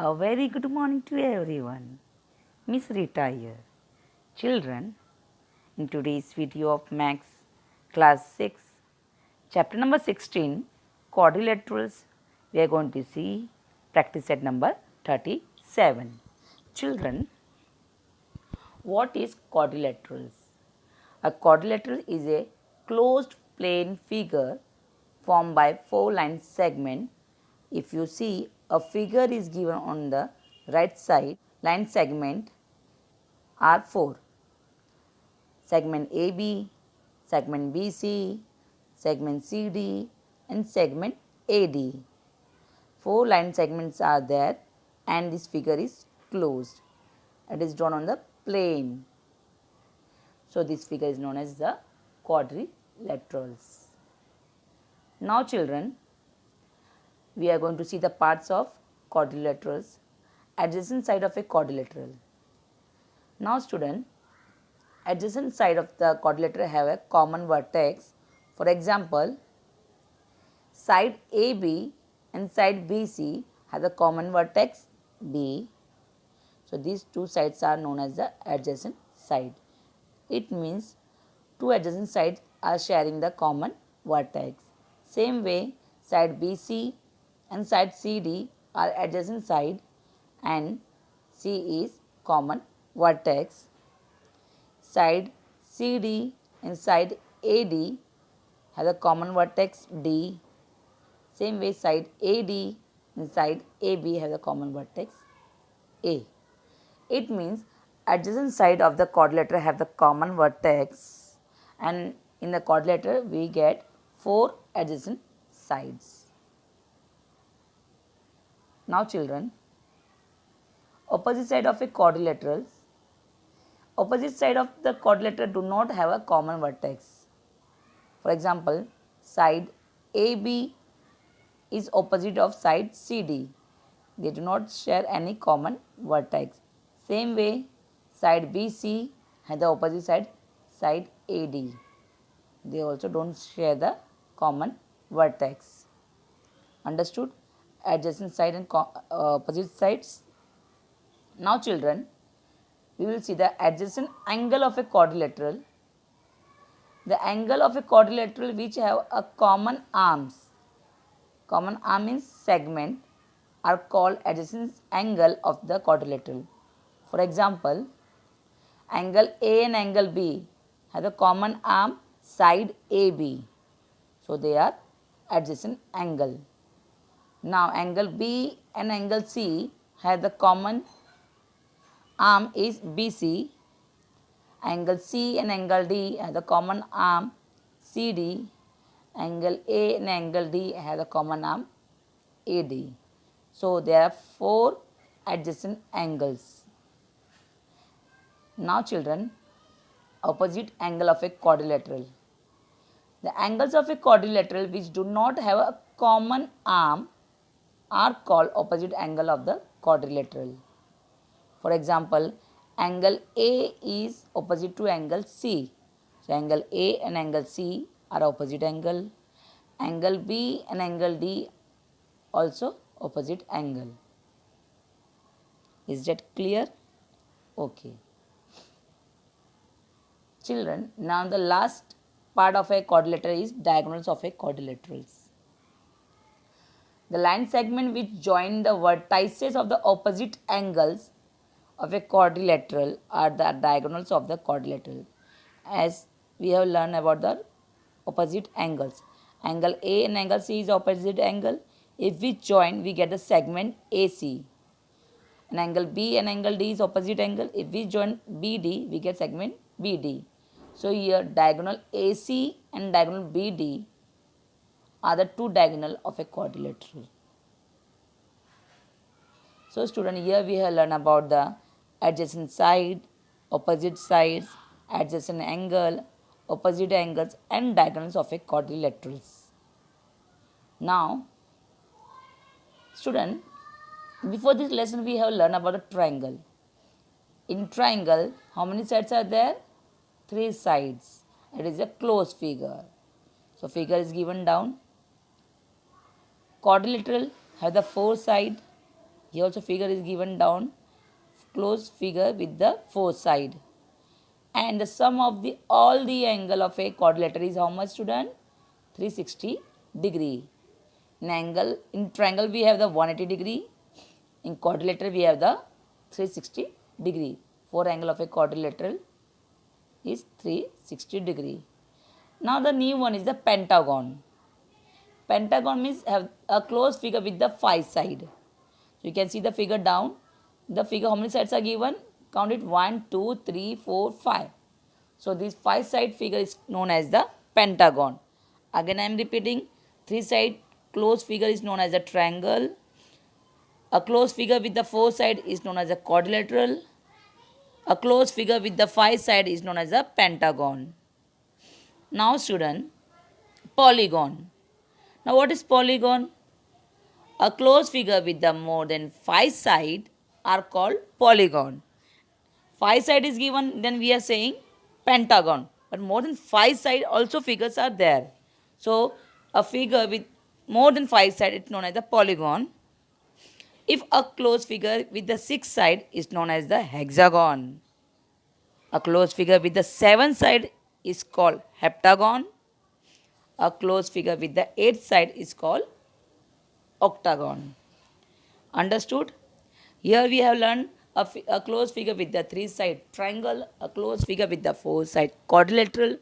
A very good morning to everyone. Miss Rita here. Children, in today's video of Max class 6, chapter number 16, quadrilaterals, we are going to see practice set number 37. Children, what is quadrilaterals? A quadrilateral is a closed plane figure formed by 4-line segment. If you see a figure is given on the right side, line segment are 4. Segment AB, segment BC, segment CD and segment AD. 4 line segments are there and this figure is closed. It is drawn on the plane. So, this figure is known as the quadrilaterals. Now children, we are going to see the parts of quadrilaterals, adjacent side of a quadrilateral. Now student, adjacent side of the quadrilateral have a common vertex. For example, side AB and side BC have the common vertex B. So, these two sides are known as the adjacent side. It means two adjacent sides are sharing the common vertex. Same way, side BC and side CD are adjacent side and C is common vertex. Side CD and side AD have a common vertex D. Same way, side AD and side AB have a common vertex A. It means adjacent side of the quadrilateral have the common vertex, and in the quadrilateral we get 4 adjacent sides. Now children, opposite side of a quadrilateral, opposite side of the quadrilateral do not have a common vertex. For example, side AB is opposite of side CD. They do not share any common vertex. Same way, side BC has the opposite side, side AD. They also don't share the common vertex. Understood? Adjacent side and opposite sides. Now children, we will see the adjacent angle of a quadrilateral. The angle of a quadrilateral which have a common arms. Common arm means segment are called adjacent angle of the quadrilateral. For example, angle A and angle B have a common arm side AB. So, they are adjacent angle. Now, angle B and angle C have the common arm is BC. Angle C and angle D have the common arm CD. Angle A and angle D have the common arm AD. So, there are 4 adjacent angles. Now children, opposite angle of a quadrilateral. The angles of a quadrilateral which do not have a common arm are called opposite angle of the quadrilateral. For example, angle A is opposite to angle C. So, angle A and angle C are opposite angle. Angle B and angle D also opposite angle. Is that clear? Okay. Children, now the last part of a quadrilateral is diagonals of a quadrilaterals. The line segment which join the vertices of the opposite angles of a quadrilateral are the diagonals of the quadrilateral. As we have learned about the opposite angles. Angle A and angle C is opposite angle. If we join, we get the segment AC. And angle B and angle D is opposite angle. If we join BD, we get segment BD. So, here diagonal AC and diagonal BD are the two diagonal of a quadrilateral. So, student, here we have learned about the adjacent side, opposite sides, adjacent angle, opposite angles and diagonals of a quadrilaterals. Now, student, before this lesson we have learned about a triangle. In triangle, how many sides are there? 3 sides. It is a closed figure. So, figure is given down. Quadrilateral have the 4 sides. Here also figure is given down, closed figure with the four side. And the sum of the all the angle of a quadrilateral is how much, student? 360 degree. In triangle we have the 180 degree. In quadrilateral we have the 360 degree. Four angle of a quadrilateral is 360 degree. Now the new one is the pentagon. Pentagon means have a closed figure with the five side. So you can see the figure down. The figure, how many sides are given? Count it, 1, 2, 3, 4, 5. So this five side figure is known as the pentagon. Again I am repeating, three side closed figure is known as a triangle. A closed figure with the four side is known as a quadrilateral. A closed figure with the five side is known as a pentagon. Now student, polygon. Now what is polygon? A closed figure with the more than five side are called polygon. Five side is given, then we are saying pentagon. But more than five side also figures are there. So a figure with more than five side is known as the polygon. If a closed figure with the six side is known as the hexagon. A closed figure with the seven side is called heptagon. A closed figure with the eight side is called octagon. Understood? Here we have learned a closed figure with the three side triangle, a closed figure with the four side quadrilateral,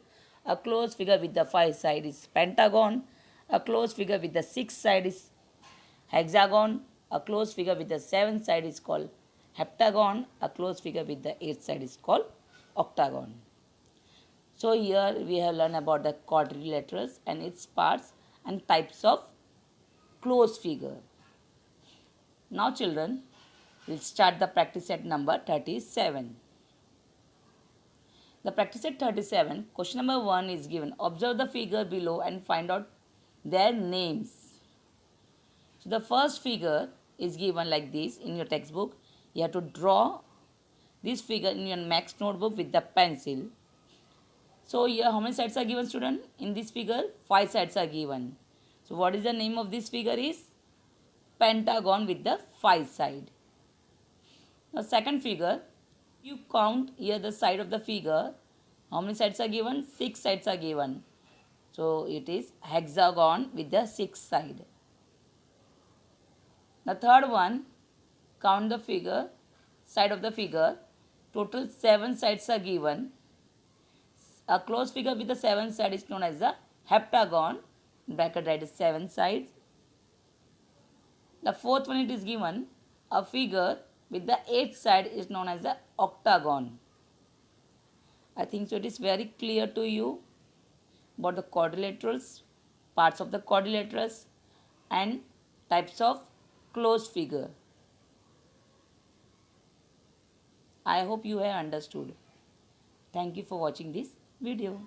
a closed figure with the five side is pentagon, a closed figure with the six side is hexagon, a closed figure with the seven side is called heptagon, a closed figure with the eight side is called octagon. So here we have learned about the quadrilaterals and its parts and types of closed figure. Now children, we'll start the practice set number 37. The practice set 37, question number 1 is given. Observe the figure below and find out their names. So the first figure is given like this in your textbook. You have to draw this figure in your max notebook with the pencil. So here how many sides are given, student? In this figure, 5 sides are given. So what is the name of this figure is? Pentagon with the 5 side. The second figure, you count here the side of the figure. How many sides are given? 6 sides are given. So it is hexagon with the 6 side. The third one, count the figure, side of the figure. Total 7 sides are given. A closed figure with the 7 side is known as the heptagon. Bracket write 7 sides. The fourth one, it is given a figure with the 8 side is known as the octagon. I think so it is very clear to you about the quadrilaterals, parts of the quadrilaterals and types of closed figure. I hope you have understood. Thank you for watching this video.